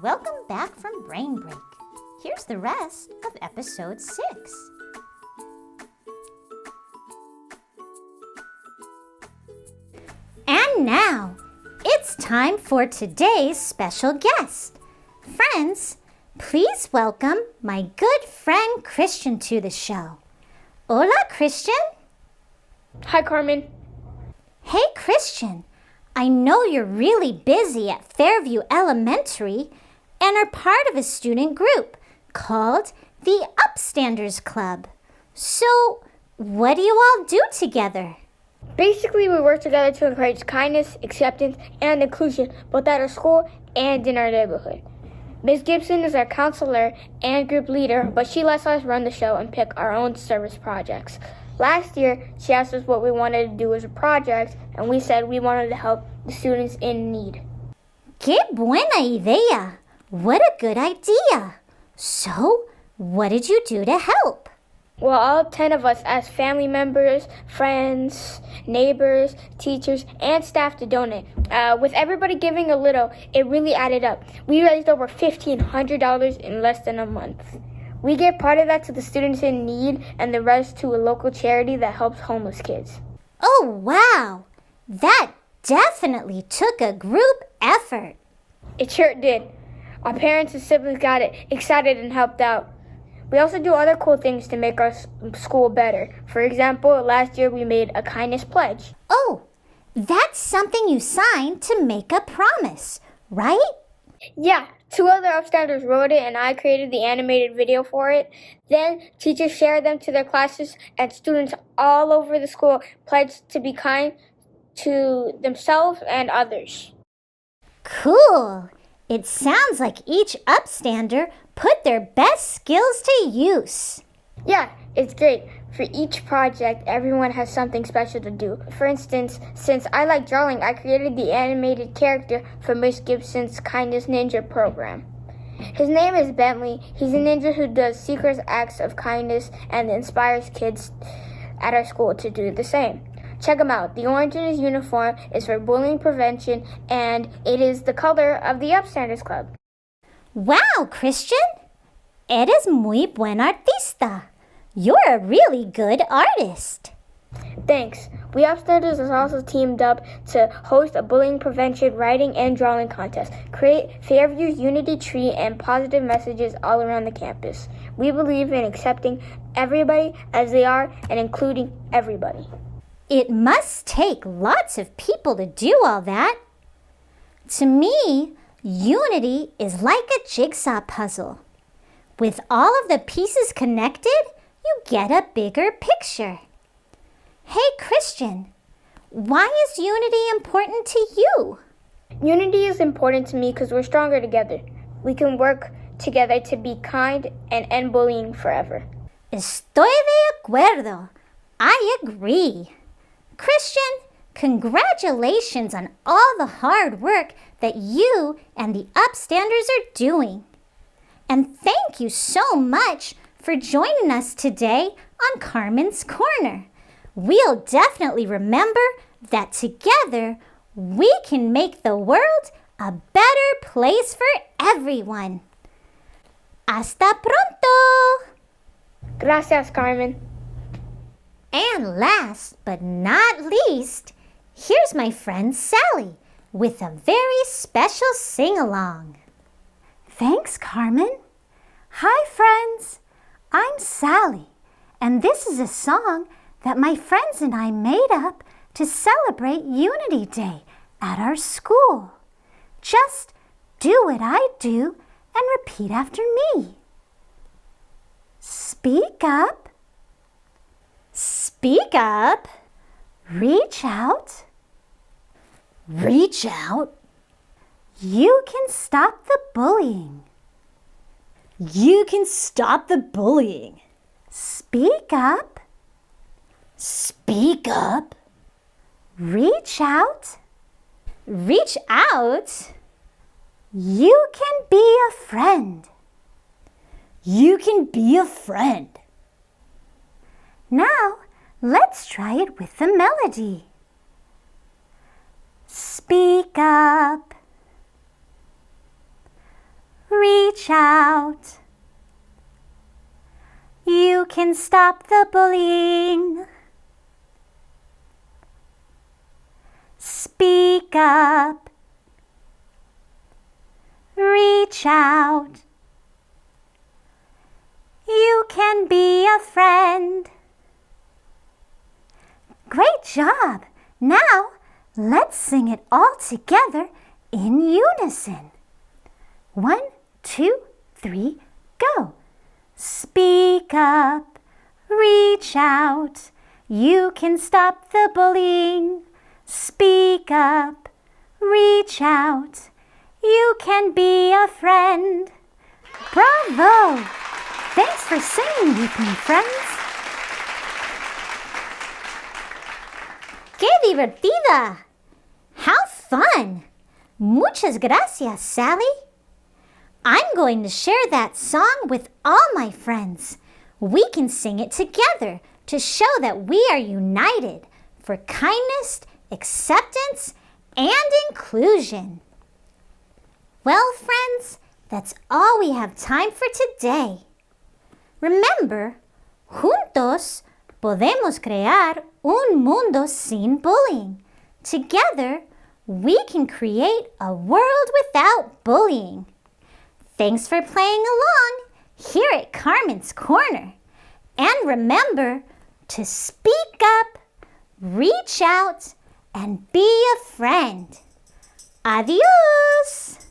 Welcome back from Brain Break. Here's the rest of episode 6. And now, it's time for today's special guest. Friends, please welcome my good friend Christian to the show. Hola, Christian. Hi, Carmen. Hey, Christian. I know you're really busy at Fairview Elementary and are part of a student group called the Upstanders Club. So, what do you all do together? Basically, we work together to encourage kindness, acceptance, and inclusion, both at our school and in our neighborhood. Ms. Gibson is our counselor and group leader, but she lets us run the show and pick our own service projects. Last year, she asked us what we wanted to do as a project, and we said we wanted to help the students in need. ¡Qué buena idea! What a good idea! So, what did you do to help? Well, all 10 of us as family members, friends, neighbors, teachers, and staff to donate. With everybody giving a little, it really added up. We raised over $1,500 in less than a month. We gave part of that to the students in need and the rest to a local charity that helps homeless kids. Oh, wow! That definitely took a group effort. It sure did. Our parents and siblings got excited and helped out. We also do other cool things to make our school better. For example, last year we made a kindness pledge. Oh, that's something you signed to make a promise, right? Yeah, 2 other upstanders wrote it and I created the animated video for it. Then teachers shared them to their classes and students all over the school pledged to be kind to themselves and others. Cool! It sounds like each upstander put their best skills to use. Yeah, it's great. For each project, everyone has something special to do. For instance, since I like drawing, I created the animated character for Miss Gibson's Kindness Ninja program. His name is Bentley. He's a ninja who does secret acts of kindness and inspires kids at our school to do the same. Check him out. The orange in his uniform is for bullying prevention, and it is the color of the Upstanders Club. Wow, Christian! Eres muy buen artista. You're a really good artist. Thanks. We Upstanders has also teamed up to host a bullying prevention writing and drawing contest, create Fairview's unity tree, and positive messages all around the campus. We believe in accepting everybody as they are and including everybody. It must take lots of people to do all that. To me, unity is like a jigsaw puzzle. With all of the pieces connected, you get a bigger picture. Hey, Christian, why is unity important to you? Unity is important to me because we're stronger together. We can work together to be kind and end bullying forever. Estoy de acuerdo. I agree. Christian, congratulations on all the hard work that you and the Upstanders are doing. And thank you so much for joining us today on Carmen's Corner. We'll definitely remember that together we can make the world a better place for everyone. Hasta pronto! Gracias, Carmen. And last but not least, here's my friend Sally with a very special sing-along. Thanks, Carmen. Hi, friends. I'm Sally, and this is a song that my friends and I made up to celebrate Unity Day at our school. Just do what I do and repeat after me. Speak up. Speak up. Reach out. Reach out. You can stop the bullying. You can stop the bullying. Speak up. Speak up. Reach out. Reach out. You can be a friend. You can be a friend. Now, let's try it with the melody. Speak up. reach out. You can stop the bullying. Speak up. Reach out. You can be a friend. Great job! Now, let's sing it all together in unison. 1, 2, 3, go! Speak up, reach out. You can stop the bullying. Speak up, reach out. You can be a friend. Bravo! Thanks for singing with me, friends. ¡Qué divertida! How fun! Muchas gracias, Sally. I'm going to share that song with all my friends. We can sing it together to show that we are united for kindness, acceptance, and inclusion. Well, friends, that's all we have time for today. Remember, juntos podemos crear un mundo sin bullying. Together, we can create a world without bullying. Thanks for playing along here at Carmen's Corner. And remember to speak up, reach out, and be a friend. Adios!